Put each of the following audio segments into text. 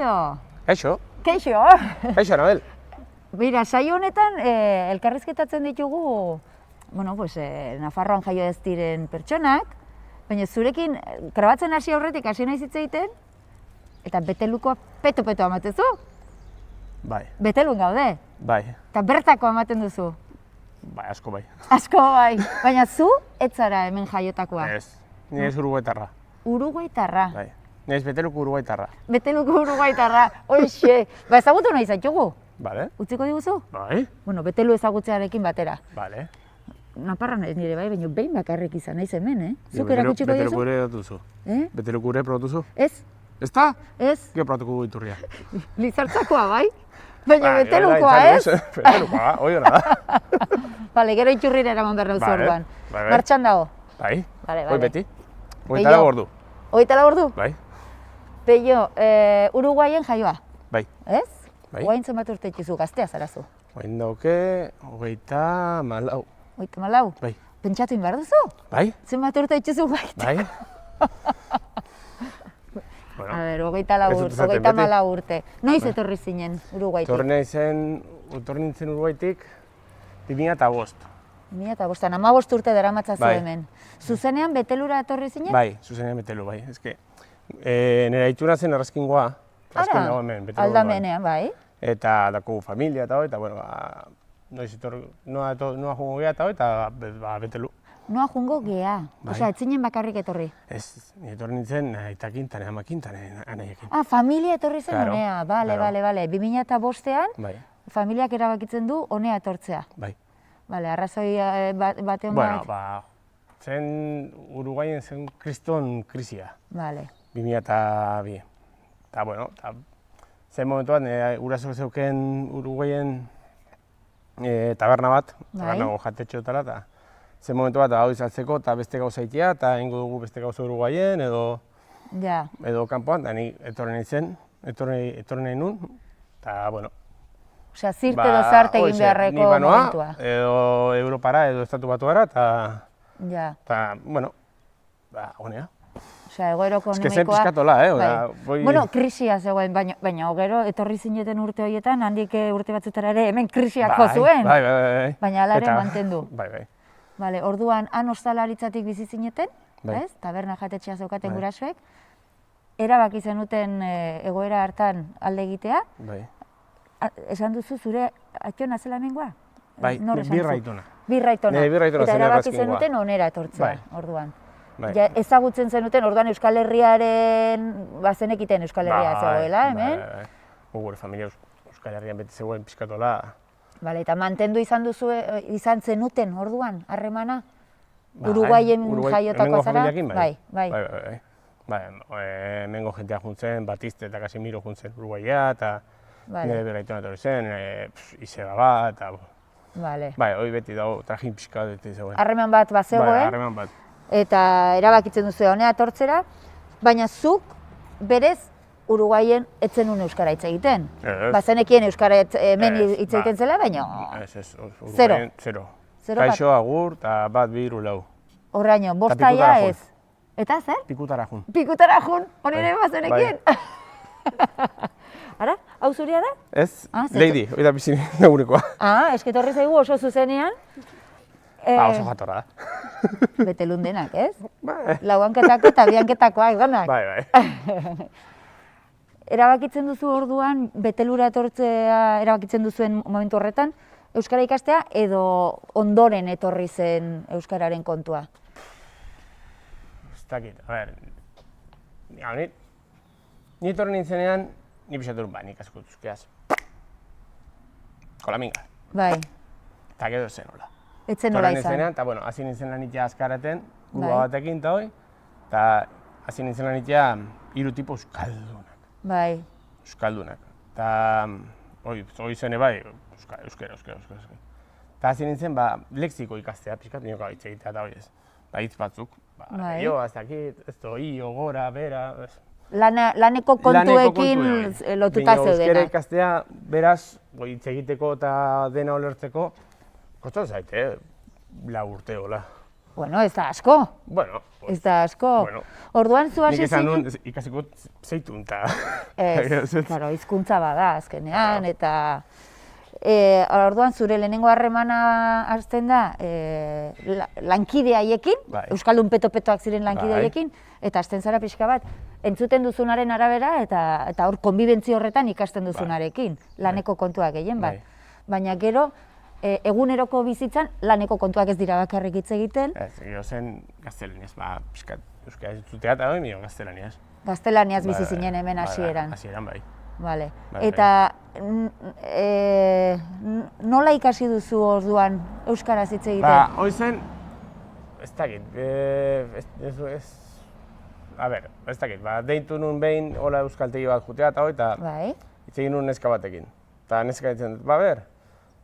Kaixo! Kaixo? Kaixo! Kaixo, Anabel! Bira, saio honetan elkarrizketatzen ditugu, Nafarroan jaio ez diren pertsonak, baina zurekin grabatzen hasi aurretik hasi nahi hitz egiten, eta betelukoa peto-peto amatezu? Bai. Betelun gaude? Bai. Eta bertako amaten duzu? Bai, asko bai. Asko bai, baina zu ez zara hemen jaiotakoa? Ez, ni ez uruguaitarra. Uruguaitarra? Bai. Ni ez beteluko uruguaitarra. Beteluko uruguaitarra, hoxe! Ba, ezagutu nahi zaitugu? Bale. Utziko diguzu? Bai. Bueno, betelu ezagutzearekin batera. Bale. Naparran ez nire bai, baina behin bakarrik izan naiz hemen, eh? Zuk erakutsiko diguzu? Beteluko ere duzu. Beteluko ere probatuzu? Ez. Ez da? Ez. Gero probatuko iturria. Lizartzakoa bai, baina betelukoa ez? Betelukoa, hori hona da. Bale, gero iturrira eraman behar duzu orduan. Martxan dago? Bai. Bale. Hoi beti. Hogeita lau ordu. Hogeita lau ordu? Bai. Peio, Uruguaien jaioa? Bai. Ez? Bai. Oain zenbat urte dituzu, gaztea zarazu? Oain dauke, hogeita malau. Hogeita malau? Bai. Pentsatu inbar duzu? Bai. Zenbat urte dituzu baita? Bai. A ber, hogeita malau urte. Noiz etorri zinen Uruguaitik? Etorri nintzen Uruguaitik 2005. 2005, 15 urte daramatzazu hemen. Zuzenean betelura etorri zinen? Bai, zuzenean betelu, bai. Nire itxura zen errazkingoa. Ara, aldamenean, bai. Eta dako familia eta hori, eta bueno, noiz etorri, noa jungo geha eta hori, eta betelu. Noa jungo geha? Osea, ez zinen bakarrik etorri? Ez, nire etorri nintzen aitakin, eta amakin, eta anaiekin. Ah, familia etorri zen honea, bale. 2005an, familiak erabakitzen du honea etortzea. Bai. Bale, arrazoi batean bat? Bueno, zen Uruguaien zen kriston krisia. Bale. 2002. Eta, bueno, zen momentu bat, guraso zeuken Uruguaien taberna bat, tabernago jatetxeotara, eta zen momentu bat hau izaltzeko eta beste gauza itea, eta ingo dugu beste gauza Uruguaien edo kanpoan, eta ni etorri nintzen, etorri nahi nun, eta, bueno. Osea, zirte edo zarte egin beharreko momentua. Edo Europara, edo Estatu Batuara, eta, bueno, honea. Osea, egoeroko nemeikoa... Ez que zen pizkatola, Bueno, krisia zegoen, baina gero etorri zineten urte horietan, handik urte batzutara ere hemen krisiak jo zuen. Bai. Baina alare mantendu. Bai. Bale, orduan, han ostalaritzatik bizi zineten, ez? Taberna jatetxea zeukaten gurasoek. Erabaki zenuten egoera hartan alde egitea. Bai. Esan duzu zure atxona zela hemengoa? Bai, birraitona. Birraitona. Eta erabaki zenuten onera etortzea, orduan. Ezagutzen zenuten, orduan Euskal Herriaren, bazenekiten Euskal Herria zegoela, hemen? Bai. Gure familia Euskal Herrian beti zegoen pizkatola. Bale, eta mantendu izan zenuten orduan, harremana? Uruguaien jaiotakoa zara? Bai. Hemengo jentea juntzen, Batiste eta Casimiro juntzen Uruguaia, eta nire birraitona etorri zen, izeba bat, eta... Bai, hori beti dago, trajin pixka dut zegoen. Harreman bat bazegoen? Bai, harreman bat. Eta erabakitzen duzu honea etortzera, baina zuk berez Uruguaien ez zenuen euskara hitz egiten. Bazenekien euskara hemen hitz egiten zela, baina... Ez, Uruguaien zero. Kaixo, agur, eta bat, bi, hiru, lau. Horraino, bostaia ez. Eta zer? Pikutarajun. Pikutarajun, hori ere bazenekien. Ara, hau zuria da? Ez, Lady, hori da bizin negurekoa. Esketorri zaigu oso zuzenean. Oso jatorra da. Betelun denak, ez? Lauanketako eta bianketakoa, eganak. Bai. Erabakitzen duzu orduan, betelura etortzea erabakitzen duzuen momentu horretan, euskara ikastea edo ondoren etorri zen euskararen kontua? Ez dakit, a ber, ni etorri nintzenean, ni pixatu nik asko duzkeaz. Kolaminga. Bai. Eta gero zen hola. Etzen nola izan. Eta, bueno, hasi nintzen lan itea azkaraten, burua batekin eta hoi, eta hasi nintzen lan itea 3 tipo euskaldunak. Bai. Euskaldunak. Eta, hoi zen bai, euskera. Eta hasi nintzen, lexiko ikastea, pixkat, nioka hitz egitea eta hori ez. Hitz batzuk, jo, azakit, ez do, io, gora, bera, ez. Laneko kontuekin lotuta zeudena. Euskera ikastea, beraz, hitz egiteko eta dena olertzeko, kostatu zaite, 4 urte, hola. Bueno, ez da asko. Bueno, Ez da asko. Bueno. Orduan zu hasi nik esan zinen... nuen ikasiko zeitun, eta... Ez, claro, hizkuntza bada azkenean, eta... orduan zure lehenengo harremana hasten da lankide haiekin, Bai. Euskaldun peto-petoak ziren lankide Bai. haiekin, eta hasten zara pixka bat, entzuten duzunaren arabera, eta hor konbibentzi horretan ikasten duzunarekin, laneko kontuak gehien bat. Baina gero, eguneroko bizitzan, laneko kontuak ez dira bakarrik hitz egiten. Ez, gero zen gaztelaniaz, pixkat euskaraz entzutea eta hori nio gaztelaniaz. Gaztelaniaz bizi zinen hemen hasieran. Hasieran, bai. Vale. Bai, Eta nola ikasi duzu orduan euskaraz hitz egiten? Hori zen, ez dakit, ez dakit, deitu nun behin hola euskaltegi bat jutea eta hori, eta Bai. hitz egin nun neska batekin. Eta neska ditzen dut, ber,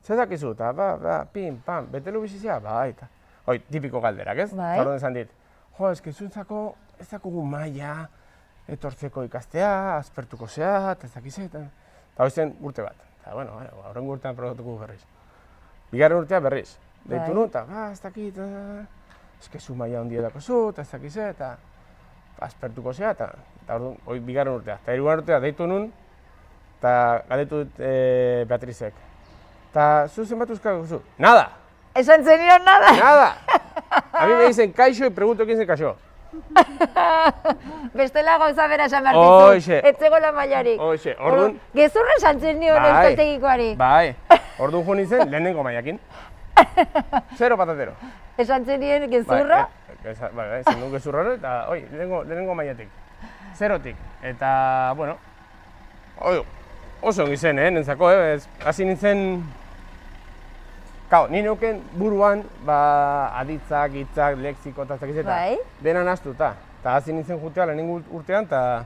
zer dakizu, eta pim, pam, betelu bizizia, eta hori, tipiko galderak, ez? Bai. Eta esan dit, jo, zuntzako ez dakugu maila, etortzeko ikastea, aspertuko zea, eta ez dakize, eta hori zen urte bat. Eta, bueno, horren urtean probatuko berriz. Bigarren urtea berriz. Deitu nun, eta, ez dakit, zu maila handia dako zu, eta ez dakize, eta aspertuko zea, eta hori bigarren urtea. Eta hirugarren urtea deitu nun, eta galdetu dut Beatrizek. Eta, zu zenbat euskal zu? Nada! Esan zenion nada? Nada! A mi me dicen kaixo y pregunto quién se cayó. Bestela gauza bera esan behar dizu, Hoxe. ez zegoela mailarik. Hoxe, orduan... Gezurra esan zenion euskaltegikoari. Bai, orduan jo nintzen lehenengo mailakin. Zero patatero. Esan zenien gezurra? Bai, zen du gezurra hori, eta lehenengo mailatik. Zerotik. Eta, bueno, oso ongi zen, nentzako, hasi nintzen... Kao, ni neuken buruan, aditzak, hitzak, lexiko eta zakizeta, dena nahaztuta. Eta hasi nintzen jutea lehenengo urtean, eta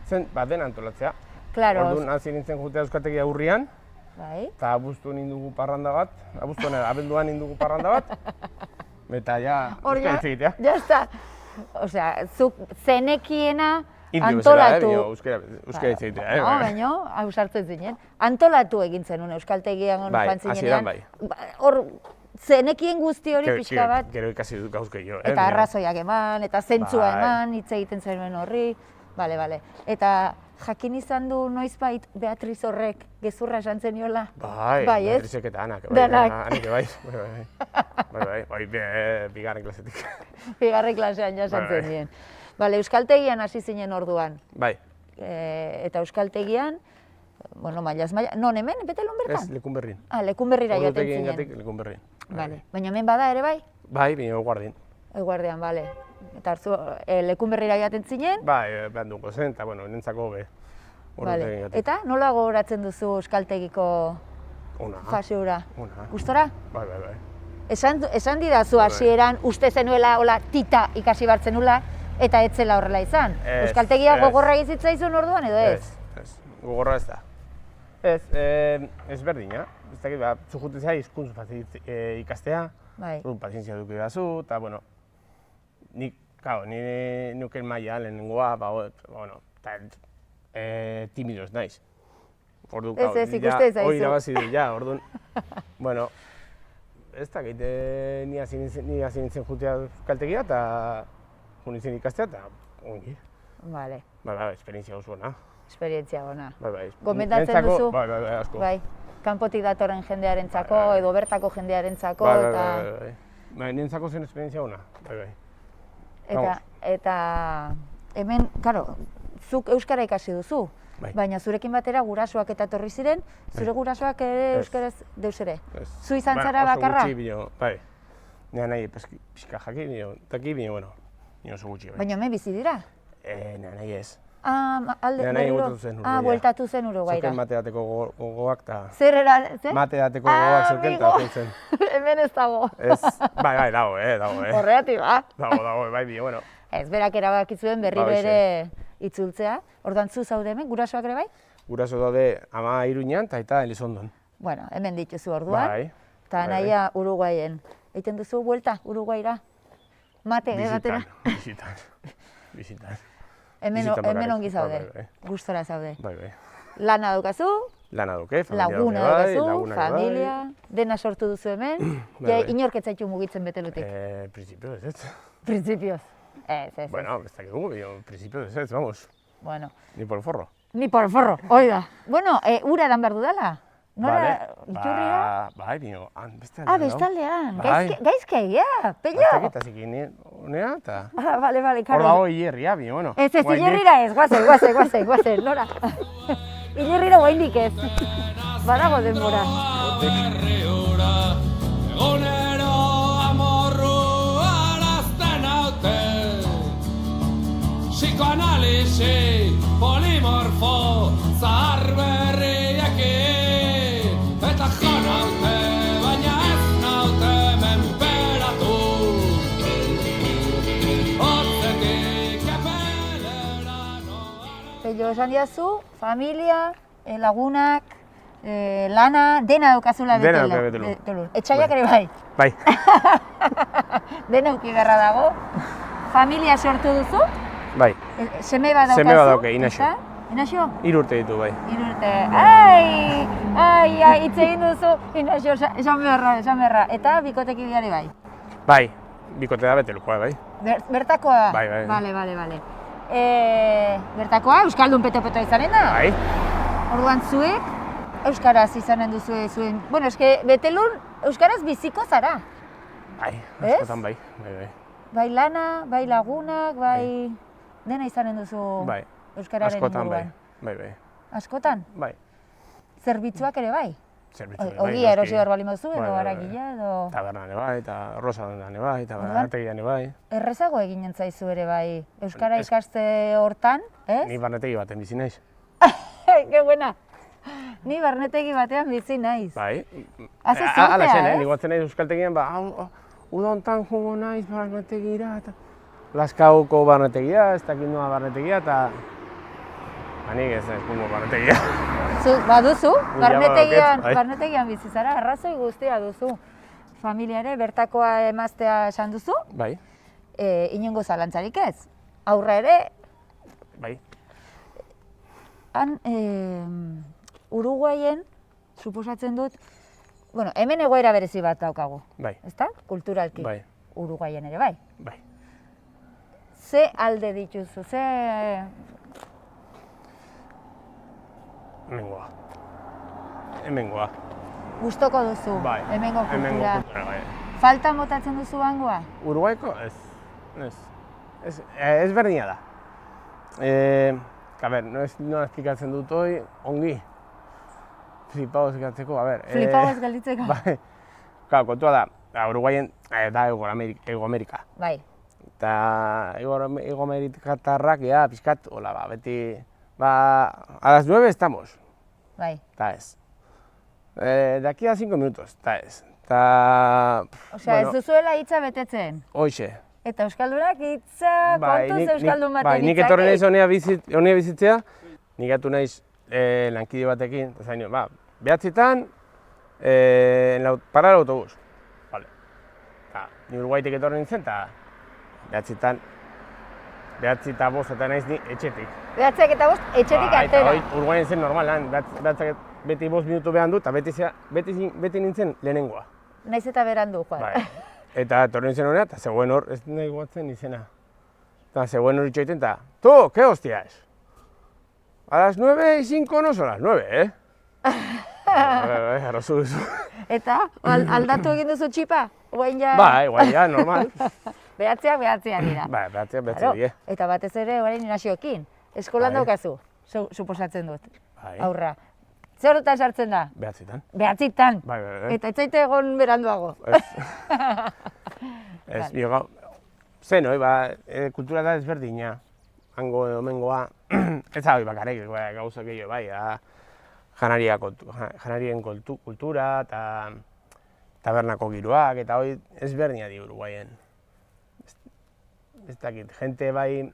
zen, dena antolatzea. Orduan hasi nintzen jutea euskaltegia urrian, eta abuztuan indugu parranda bat, abelduan indugu parranda bat, eta ja, euskal hitz egitea. Ya está. Osea, zuk zenekiena antolatu... Euskal hitz egitea, Baina, hau sartzen zinen. Antolatu egin zenun euskaltegian joan zinenean. Hor, zenekien guzti hori pixka bat. Gero ikasi dut gauz gehiago. Eta arrazoiak eman, eta zentzua eman, hitz egiten zenuen horri. Bale. Eta jakin izan du noizbait Beatriz horrek gezurra esan zeniola? Bai, Beatrizek eta Anak. Anak, bai, bigarren klasetik. Bigarren klasean ja esan zenien. Bale, euskaltegian hasi zinen orduan. Bai. Eta euskaltegian, bueno, mailaz maila, non hemen, Betelon bertan? Ez, Lekunberrin. Lekunberrira joaten zinen. Ordutegiengatik Lekunberrin. Bale, baina hemen bada ere bai? Bai, baina Eguardian. Eguardian, bale. Eta hartzu, Lekunberrira joaten zinen? Bai, behan duko zen, eta bueno, nentzako be. Bale, eta nola gogoratzen duzu euskaltegiko fase hura? Gustora? Bai. Esan didazu hasieran uste zenuela, hola, tita ikasi bartzenula, eta ez zela horrela izan. Euskaltegia gogorra izitzaizun orduan edo ez? Ez, gogorra ez da. Ez berdina. Ez dakit, zujutezea hizkuntza ikastea, pazientzia duki dazu, eta, bueno, ni nuken maila lehenengoa, timido ez naiz. Ez, ikuste ez hori irabazi du, orduan, bueno, ez dakit, ni hasi nintzen jutea euskaltegia, eta nintzen ikastea, eta ongi. Bale. Bai, esperientzia oso ona. Esperientzia ona. Bai. Gomendatzen duzu? Bai, asko. Bai, kanpotik datorren jendearentzako, edo bertako jendearentzako, eta... Bai, nintzako zen esperientzia ona, bai. Eta hemen, karo, zuk euskara ikasi duzu, baina zurekin batera gurasoak eta etorri ziren, zure gurasoak ere euskaraz deus ere. Zu izan zara bakarra? Oso gutxi, bai. Nea nahi pixka jakin, bueno, ni oso gutxi, bai. Baina hemen bizi dira? Nea nahi ez. Nea nahi bueltatu zen Uruguaira. Zeuken mate dateko gogoak eta... Zer era, zer? Mate dateko gogoak zeuken eta zen. Hemen ez dago. Ez, bai, dago, Horregatik, ba? Dago, bai, bueno. Ez, berak erabakizuen berriro ere itzultzea. Ordan zu zaude hemen, gurasoak ere bai? Guraso daude ama Iruñan eta aita Elizondon. Bueno, hemen dituzu orduan. Bai. Eta nahia Uruguaien. Eiten duzu buelta Uruguaira? Mate, edatera? Bizitan. Hemen ongi zaude, gustora zaude. Bai. Lana daukazu, lana duke, familia Laguna duke bai, duzu, lagunak familia, dena sortu duzu hemen, Bai, bai. inork ez zaitu mugitzen betelutik. Principio ez ez. Printzipioz. Ez. Bueno, ez dakigu, principio ez ez, vamos. Bueno, Ni por el forro. ni por el forro, hoi da. Bueno, ura edan behar dudala. Nora, iturria? Bai, bino, beste Ah, bestaldean. Bai. Gaizkeia, pello. Eta zikin unea, eta... Ah, bale, Hor karo. dago hilerria, bino, bueno. Ez, Guainik- ilerrira ez, guazen, nora. Ilerrira guaindik ez. Badago denbora. Herriura, egunero amorru arazten haute. Psikoanalisi, polimorfo, zahar berriekin. Eta jo naute, baina ez naute menperatu. Otzetik epelera noa. Pello, esan diazu, familia, lagunak, lana, dena daukazula Dena dauka Betelun. Betelun. Etxaiak ere bai. Bai, Dena uki beharra dago. Familia sortu duzu, bai. seme bat daukazu. Seme bat dauke, Inaxo. ezta? Inaxo? 3 urte ditu, bai. 3 urte. Ai, hitz egin duzu, Inaxo, esan beharra. Eta bikotekideari bai. Bai, bikote da betelukoa, bai. Bertakoa? Bai, bai. Bale. Bertakoa, Euskaldun peto-peto izanen da? Bai, Orduan zuek, Euskaraz izanen duzu zuen... Bueno, eske Betelun Euskaraz biziko zara. bai, Ez? askotan bai, bai. Bai lana, bai lagunak, bai... Dena izanen duzu Bai, Euskararen askotan bai, inguruan. bai. Askotan? Bai, Zerbitzuak ere bai? zerbitzu bai. Ogia erosi behar bali mozu, Bai, edo bai, haragia, edo... Tabernan bai, eta rosadan bai, eta Orduan? barnetegian bai. Errezago eginen zaizu ere bai, Euskara Ez- ikaste hortan, ez? Ni barnetegi baten bizi naiz. Que buena! Ni barnetegi batean bizi naiz. Bai. Haze Ala zortea, zen, ez? Ni gotzen naiz euskaltegian, uda hontan jungo naiz barnetegira, eta... Laskauko barnetegia, ez dakit noa barnetegia, eta... Nik ez naiz jungo barnetegia. Baduzu, badauket, bai. barnetegian bizi zara, arrazoi guztia duzu. Familia ere, bertakoa emaztea esan duzu, Bai, inongo zalantzarik ez. Aurra ere, bai, han Uruguaien, suposatzen dut, bueno, hemen egoera berezi bat daukagu, bai, ezta? Kulturalki. bai, Uruguaien ere bai. bai. Ze alde dituzu, ze... Hemengoa. Gustoko duzu, Bai. hemengo Hemengo kultura. kultura, bai. Faltan botatzen duzu hangoa? Uruguaiko? Ez berdina da. A ber, nola esplikatzen dut hoi, ongi. Flipagoz ikatzeko, a ber. Flipagoz gelditzeko? Bai. Claro, kontua da, Uruguaien da Ego Amerika. Bai. Eta Ego Amerikatarrak, ja, pixkat, hola, beti, a las 9 estamos, Bai. eta ez. De aquí a 5 minutos, eta ez. Eta, Osea, ez duzuela hitza betetzen. hoxe. Eta euskaldunak hitza kontuz euskaldun baten bai, nik hitzak. etorri naiz honea bizitzea, nik atu naiz lankide batekin, eta zaino, behatzitan, parar autobús. Vale. Eta, ni Uruguaitik etorri nintzen, eta behatzitan, behatzi eta bostetan naiz ni etxetik. Behatziak eta bost, etxetik Eta atera. hori Uruguaien zen normalan, behatzak beti 5 minutu behan du, eta beti nintzen lehenengoa. Naiz eta berandu, joan. Bai. Eta etorri nintzen honea, eta zegoen hor, ez nahi guatzen izena. Eta zegoen hor itxoiten, eta, tu, ¿qué hostia es? A las 9:05 no son las 9, Arrozu duzu. Eta, aldatu egin duzu txipa? Oain ja... Bai, guai, ja, normal. Behatziak dira. Bai, behatziak Claro, die. eta batez ere orain Inaxiokin. Eskolan Bai. daukazu, suposatzen dut. Bai, Aurra. Zer horretan sartzen da? behatzitan. Behatzitan. Bai. Eta ez zaite egon beranduago. Ez, bio gau, zen hoi, kultura da ezberdina. Hango edo hemengoa, ez da hoi bakarrik, gauza gehiago bai, janarien kultura, eta tabernako giroak, eta hoi ezberdina di Uruguaien. Ez dakit, jente bai,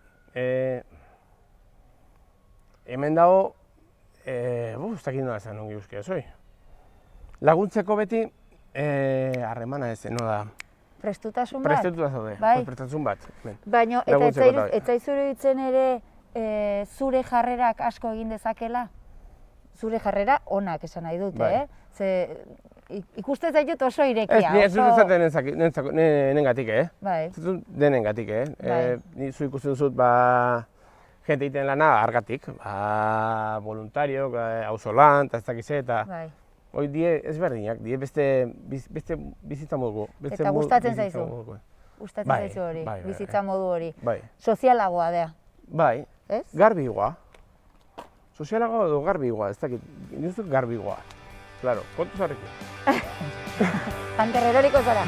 hemen dago, ez dakit nola esan ongi guzkia zoi. Laguntzeko beti, harremana ez, no da. Prestutasun bat? Prestutua zaude, Bai. prestatzen bat. hemen. Baina, eta Laguntzeko eta ez zaizuru ditzen ere zure jarrerak asko egin dezakela? zure jarrera onak esan nahi dut, Bai. Ze ikusten zaitut oso Ez, irekia, ni ez dut esaten nenengatik, Bai. Ez dut denengatik, Bai. Ni zu ikusten duzut, jente egiten lana argatik, voluntariok, auzolan, eta ez dakiz eta Bai. hoi die ezberdinak, die beste bizitza moduko. Eta gustatzen zaizu? Gustatzen Bai, zaizu hori, bai, bai, bizitza modu hori. Bai, Sozialagoa da, bai, ez? garbigoa. Sozialagoa edo garbigoa, ez dakit, nire dut garbigoa. Claro, kontu zarrekin. Hanker eroriko zara.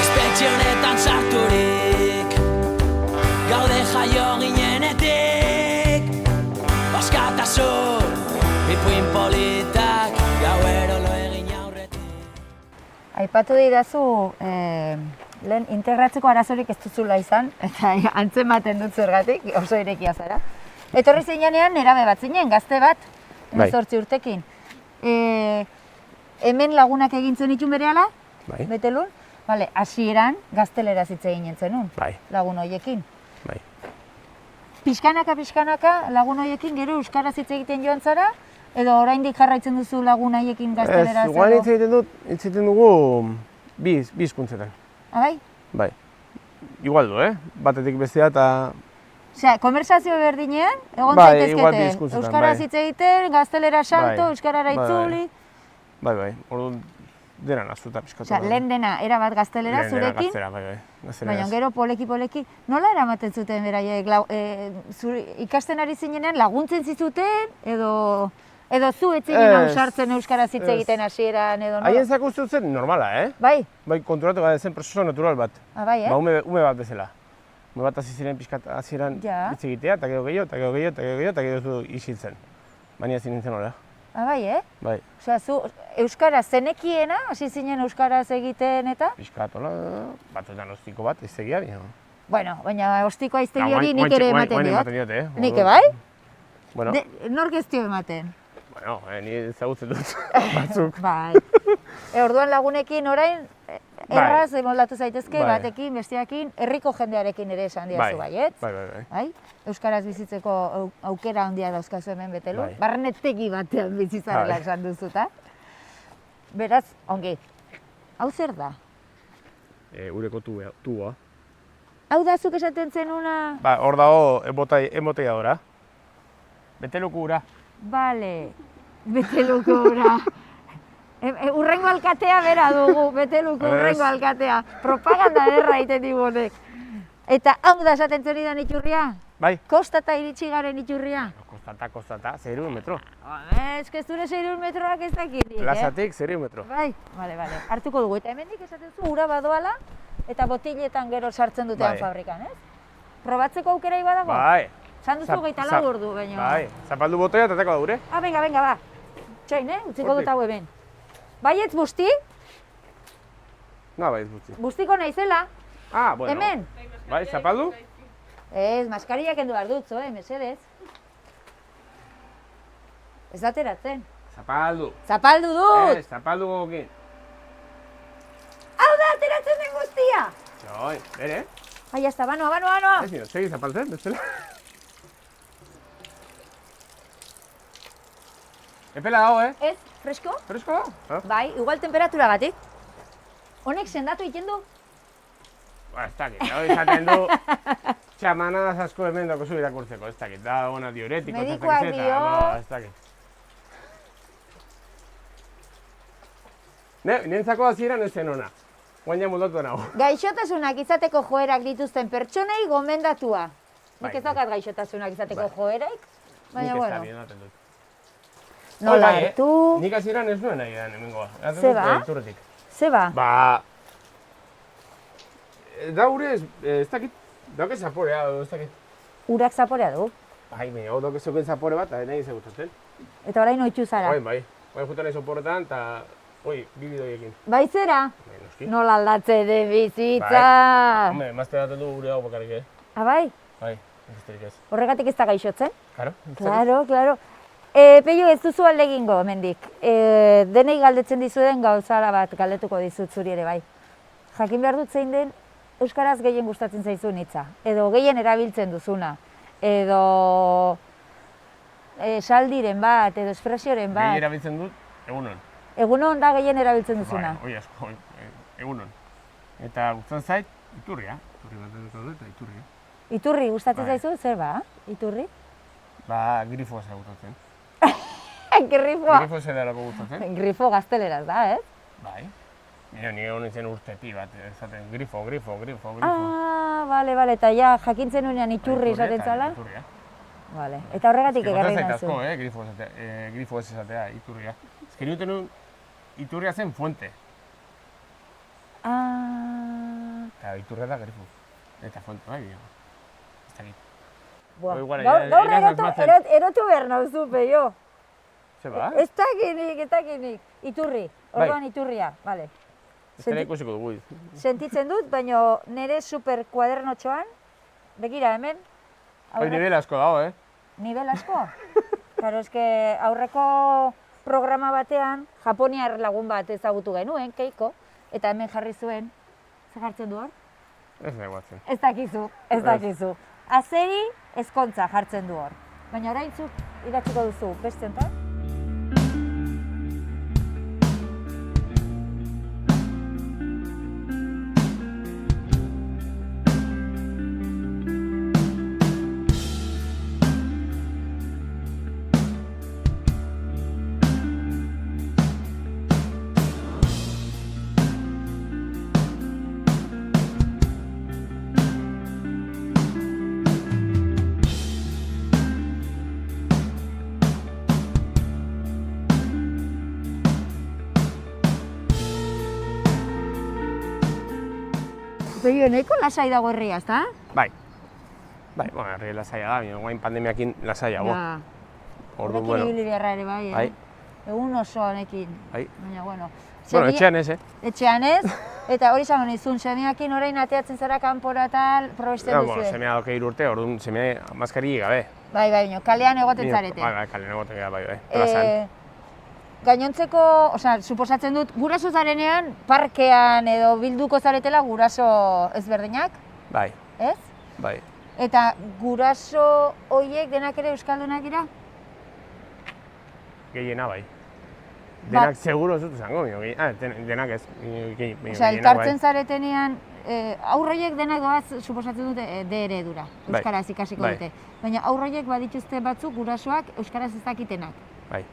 Espetxe honetan sarturik, gaude jaio ginenetik, baskatasun, ipuin politak, gauero lo egin aurretik. Aipatu didazu, lehen integratzeko arazorik ez duzula izan, eta antzematen dut zergatik, oso irekia zara. Etorri zinean nerabe bat zinen, gazte bat, Bai. 18 urtekin. Hemen lagunak egin zenitun berehala, Bai, betelun, bale, hasieran gaztelera hitz egin zenun, bai, lagun hoiekin. bai. Pixkanaka lagun hoiekin gero euskaraz hitz egiten joan zara, edo oraindik jarraitzen duzu lagun haiekin gazteleraz Ez, igual hitz egiten dugu bi hizkuntzetan. Bai? Bai. Igual du, batetik bestea eta Osea, konversazio berdinean, egon Bai, igual bi zaitezkete. hizkuntzetan, Euskaraz bai. hitz egiten, gaztelera salto, Bai, euskarara bai, bai. itzuli. bai, orduan dena nazuta pixkatu. Osea, lehen dena erabat gaztelera zurekin, Gaztera, bai, gaztera. baina gero poleki, nola eramaten zuten beraiek, ikasten ari zinenean laguntzen zizuten, edo zu ez zinen Ez, ausartzen euskaraz hitz ez. egiten hasieran, edo nola? Haien zako uste dut zen normala, Bai? Bai, konturatu gara zen prozeso natural bat. Bai, Ume bat bezala. Ume bat hasi ziren pixkat hasieran Ja. hitz egitea, eta gero gehiago, eta gero zu isiltzen. Baina ezin nintzen hola. Bai, Bai, Osea, zu euskaraz zenekiena, hasi zinen euskaraz egiten eta? pixkat hola, batzuetan ostiko bat, ez egia, baina. Bueno, baina ostiko aiztegi Ah, hori nik ere ematen diot. diot, Nik bai? Bueno, Nork ez dio ematen? bueno, ni ezagutzen dut batzuk. Bai. Orduan lagunekin orain erraz moldatu zaitezke Bai. batekin, besteakin, herriko jendearekin ere esan diazu baietz. Bai. Bai? Euskaraz bizitzeko aukera handia dauzkazu hemen betelu. Bai. Barnetegi batean bizitzarela Bai. esan duzuta. Beraz, ongi. Hau zer da? Ureko tua. Hau da zuk esaten zenuna? Ba, hor dago emboteiadora. Beteluko ura. Bale, beteluko ura. Urrengo alkatea bera dugu, beteluko Ez. urrengo alkatea. Propaganda ederra egiten digonek. Eta hau da esaten zenidan iturria? Bai. Kostata iritsi garen iturria? Kostata, 0 metro. Ez que zure 600 metroak ez dakirik, Plazatik 0 metro. Bai, bale. Hartuko dugu. Eta hemendik esaten zu ura badoala, eta botiletan gero sartzen dutean Bai. fabrikan, ez? Probatzeko aukerai badago? Bai. Zan duzu 24 ordu, baina. Bai, zapaldu botoia eta teko da gure. Ah, venga, ba. Txain, utziko Hortik. dut hau hemen. Baietz busti? Na, bai, ez gutxi. Bustiko naizela? Ah, bueno. Hemen? Bai, zapaldu? Ez, maskarilla kendu behar dut, mesedez. Ez da ateratzen. Zapaldu. Zapaldu dut! Zapaldu gogokin. Hau da ateratzen den guztia! Joi, bere. Ai, hasta, banoa! Ez nio, segi zapaltzen, bestela. Epela dago, Ez, fresko? Fresko dago? Ah? Bai, igual temperatura gatik. Honek sendatu egiten du? Ba, ez dakit, hau izaten du txamanadaz asko hemen dako zu irakurtzeko, ez dakit, da ona diuretiko, Medikuak dio. ez dakit. Nentzako hasieran ez zen ona, guaina moldatu nago. Gaixotasunak izateko joerak dituzten pertsonei gomendatua. Nik Bai, ez daukat gaixotasunak izateko Bai. joeraik, baina Nik ez bueno. da bien ematen dut. Nola Bai, hartu? Nik hasieran ez nuen nahi edan hemengoa. Ze ba? Turretik. Zeba? Ba... Da gure ez dakit, dauke zaporea, ez dakit. Urak zaporea du. Bai, baina hau dauke zeuken zapore bat, nahi ze gustatzen. Eta orain oitzu zara. Bai. Bai, jutan nahi soporretan, eta... bi bidoiekin. Bai zera? Bai, noski. Nola aldatzen den bizitza? Bai. Hombre, emazte daten du gure hau bakarrik, Ah, bai? Bai, besterik ez. Horregatik ez da gaixotzen? Claro. Claro. Peio, ez duzu alde egingo, hemendik. Denei galdetzen dizuden gauzara bat galdetuko dizut zuri ere bai. Jakin behar dut zein den euskaraz gehien gustatzen zaizun hitza, edo gehien erabiltzen duzuna, edo esaldiren bat, edo espresioren bat. Gehi erabiltzen dut, egunon. Egunon da gehien erabiltzen duzuna. Bai, asko, egunon. Eta gustatzen zait, iturria. Iturri bat dut eta iturria. Iturri gustatzen Bai. zaizu, zer ba? Iturri? Ba, grifoa gustatzen. Grifoa. Grifo zederako gustatzen. Grifo gazteleraz da, ez? Bai. Ni egon nintzen urteti bat, esaten grifo. Ah, bale, eta ja jakintzen unean iturri esaten zala? Iturria. Bale, eta horregatik egarri nazu. Asko, grifo ez esatea, iturria. Ez nioten nun, iturria zen fuente. Ah, Eta iturria da grifo. Eta fuente, bai, ez dakit. buah. Igual, Gaur ira asmatzen. erotu behar nauzu, Peio. Zeba? Ez dakinik. Iturri, orduan iturria, bale. Ez dela ikusiko dugu. Sentitzen dut, baina nire super kuadernotxoan, begira hemen. Hoi nivel asko dago, Nivel asko? Claro, eske aurreko programa batean, japoniar lagun bat ezagutu genuen, Keiko, eta hemen jarri zuen, zer jartzen du hor? Ez da guatzen. Ez dakizu. Azeri ezkontza jartzen du hor. Baina orain zuk idatziko duzu, beste enten? Peio, nahiko lasai dago herria, ezta? Bai, bueno, herri lasaia da, baina guain pandemiakin lasaiago. Orduan, Horrekin ibili beharra ere bai, Bai. Egun oso honekin. Bai. Baina, bueno. Bueno, etxean ez, Etxean ez, eta hori zango nizun, semeakin orain ateatzen zara kanpora tal, probesten Bueno, duzue. semea doke 3 urte, orduan semea maskari gabe. Bai, baina, kalean egoten zarete. Bai, kalean egoten gara, bai, plazan. Gainontzeko, suposatzen dut, guraso zarenean, parkean edo bilduko zaretela guraso ezberdinak, Bai, ez? bai. Eta guraso horiek denak ere euskaldunak dira? Gehiena bai. Denak seguro ez dut esango, denak ez. Elkartzen zaretenean, aurroiek denak doaz, suposatzen dute, D eredura, euskaraz ikasiko Bai. dute. Baina aurroiek badituzte batzuk gurasoak euskaraz ez dakitenak. Bai,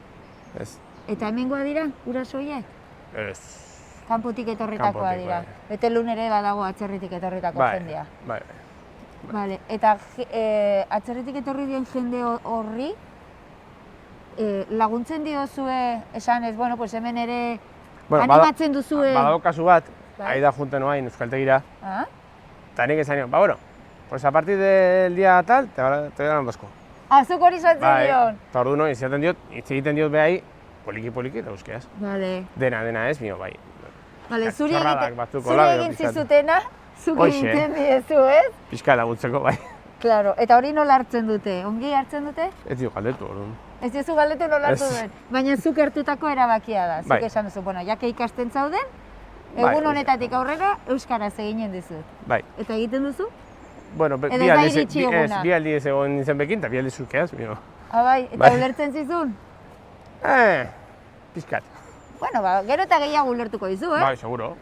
ez. Eta hemengoa dira, guraso horiek? Ez. Kanpotik etorritakoa Kanpotik, dira. bai. Betelun ere badago atzerritik etorritako Bai, jendea. bai. Vale. Eta atzerritik etorri dien jende horri, laguntzen diozue, esan ez, bueno, pues hemen ere animatzen duzue. Badago kasu bat, Bai. aida junten oain euskaltegira, Ah? eta nik esan nion, bueno, pues a partir del día tal, te dan basko. Azuk hori sortzen dion. Eta ordu no, izaten diot, hitz egiten diot behai, poliki eta euskeraz. Vale. Dena ez, mio, bai. Vale, zuri Txorradak batzuk zuri hola, egin pixkat. zizutena, zuk Hoxe. egiten diezu, ez? Pixka laguntzeko, bai. Claro, eta hori nola hartzen dute? Ongi hartzen dute? Ez dio galdetu, orduan. Ez diozu galdetu nola hartu Ez. duen. Baina zuk hartutako erabakia da. Zuk Bai. esan duzu, bueno, jake ikasten zauden, Bai, egun honetatik aurrera euskaraz eginen dizut. Bai. Eta egiten duzu? Bueno, Edo ez da iritsi eguna? bi aldiz egon nintzen bekin, eta bi aldiz zukeaz, mio. Ah, bai, eta Bai. ulertzen zizun? Pixkat. Bueno, ba, gero eta gehiago ulertuko dizu, eh? Bai, seguro.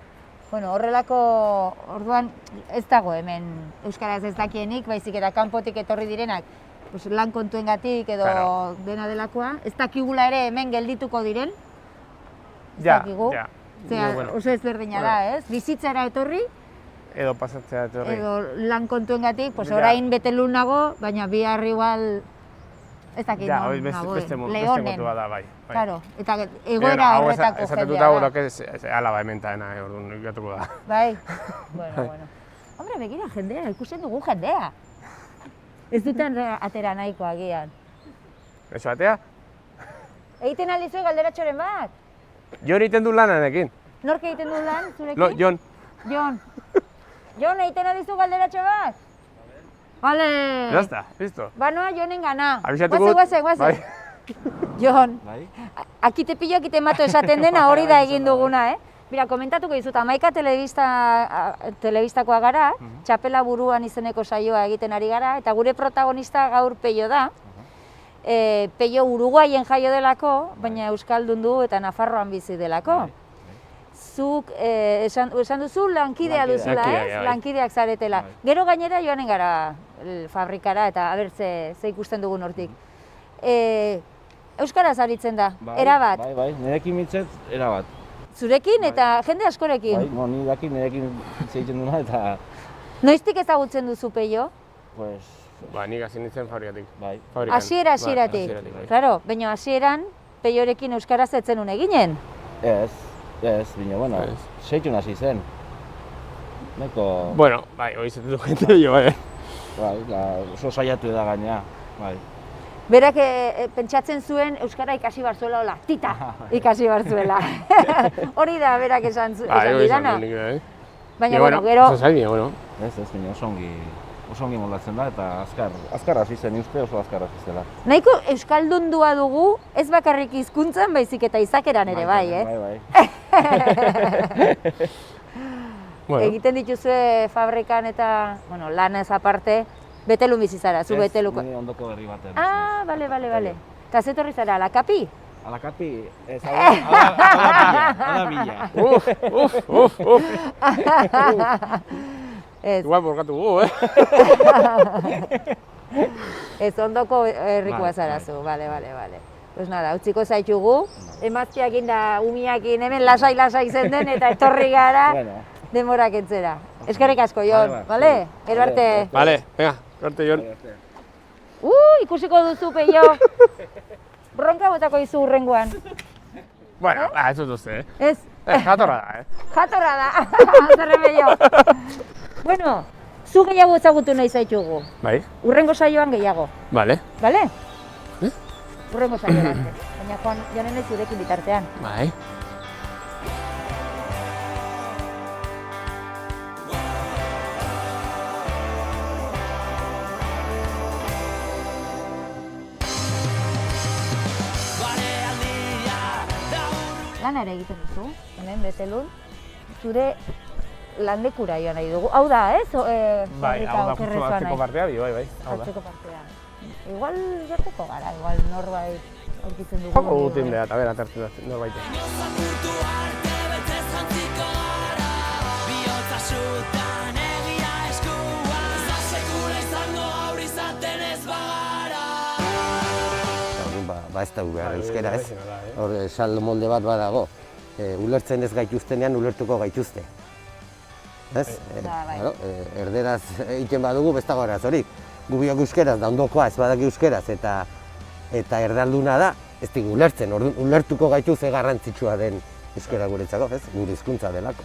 Bueno, horrelako, orduan ez dago hemen euskaraz ez dakienik, baizik eta kanpotik etorri direnak, pues, lan kontuengatik edo Claro. dena delakoa. Ez dakigula ere hemen geldituko diren, ez Ja, dakigu. ja. Osea, Bueno, oso ezberdina da, ez? Bizitzara etorri, edo pasatzea etorri. edo lan kontuengatik, pues Ja. orain betelun nago, baina bihar igual ez dakit Ja, non hori beste Leonen. motua da, bai. Claro, eta egoera horretako Esaten dut jendea hau, da. alaba ementaena, orduan gatuko da. Bai, bueno. Hombre, begira jendea, ikusten dugu jendea. Ez duten atera nahiko agian. Eso batea, Egiten aldizue galderatxoren bat? Jon egiten du lananekin. Nork egiten du lan zurekin? Jon, Jon. Jon, egiten aldizu galderatxo bat? Vale. ya está, listo. Banoa Jonen gana. Abisatuko dut. Guazen. Bai. Jon, Bai? akite pillo, akite mato esaten dena hori da egin duguna, Mira, komentatuko dizut, Amaika telebistakoa gara, Txapela buruan izeneko saioa egiten ari gara, eta gure protagonista gaur Peio da. Peio Uruguaien jaio delako, baina Euskaldun du eta Nafarroan bizi delako. Zuk esan duzu lankidea duzula, lankideak zaretela. Gero gainera joanen gara fabrikara eta aber ze ikusten dugun hortik. Euskaraz aritzen da, erabat. Bai, nirekin mitzet, erabat. Zurekin eta jende askorekin. Bai, ni daki nirekin hitz egiten duna eta... Noiztik ezagutzen duzu Peio? Pues... Ba, nik hasi nintzen fabrikatik. Bai. Hasieratik. Claro, baina hasieran Peiorekin euskaraz ez zenun eginen. Ez, baina, bueno, seitun hasi zen. Neko... Bueno, bai, hori zetetu jente jo, bai. Bai, oso saiatu da gaina, bai. Berak pentsatzen zuen euskara ikasi bar zuela, hola, tita ikasi bar zuela. Hori da berak esan didana. Baina, bueno, gero... Ez, baina oso ongi moldatzen da eta azkar hasi zen uste, oso azkar hasi zela. Nahiko euskaldundua dugu, ez bakarrik hizkuntzan baizik eta izakeran ere bai, Bai. Egiten dituzue fabrikan eta, bueno, lanez aparte, betelun bizi zara, zu beteluko. Ez, nire ondoko berri baten. Ah, bale. Eta zetorri zara, Alakapi? Alakapi, ez, ala bila. Igual borgatu gu, Ez ondoko herrikoa zara zu, bale. Pues nada, utziko zaitugu, emazteakin da umiakin hemen lasai zen den eta etorri gara denborak entzera. Eskerrik asko, Jon, bale? Gero arte. Bale, venga, arte, Jon. Ikusiko duzu, Peio. Bronka botako izu hurrengoan. Bueno, ez dut uste, Ez? Jatorra da, Jatorra da, zerre Peio. Bueno, zu gehiago ezagutu nahi zaitugu. Bai. Hurrengo saioan gehiago. Bale. Bale? Hurrengo saioan arte. Baina joanen ez zurekin bitartean. Bai. Lan ere egiten duzu, hemen betelun, zure landekura joan nahi dugu. Hau da, ez? Bai, hau da, justu hartzeko partea, bai. Hartzeko partea. Igual gertuko gara, igual norbait aurkitzen dugu. Joko gutin beha, eta bera atertzen da norbait. Ba ez dugu behar euskera ez, hor saldo molde bat badago, ulertzen ez gaituztenean ulertuko gaituzte. Ez? Erderaz egiten badugu bestago arazorik. Gu biok euskeraz da ondokoa ez badaki euskeraz eta erdalduna da, ez digu ulertzen, ulertuko gaituz garrantzitsua den euskera guretzako, ez? Gure hizkuntza delako.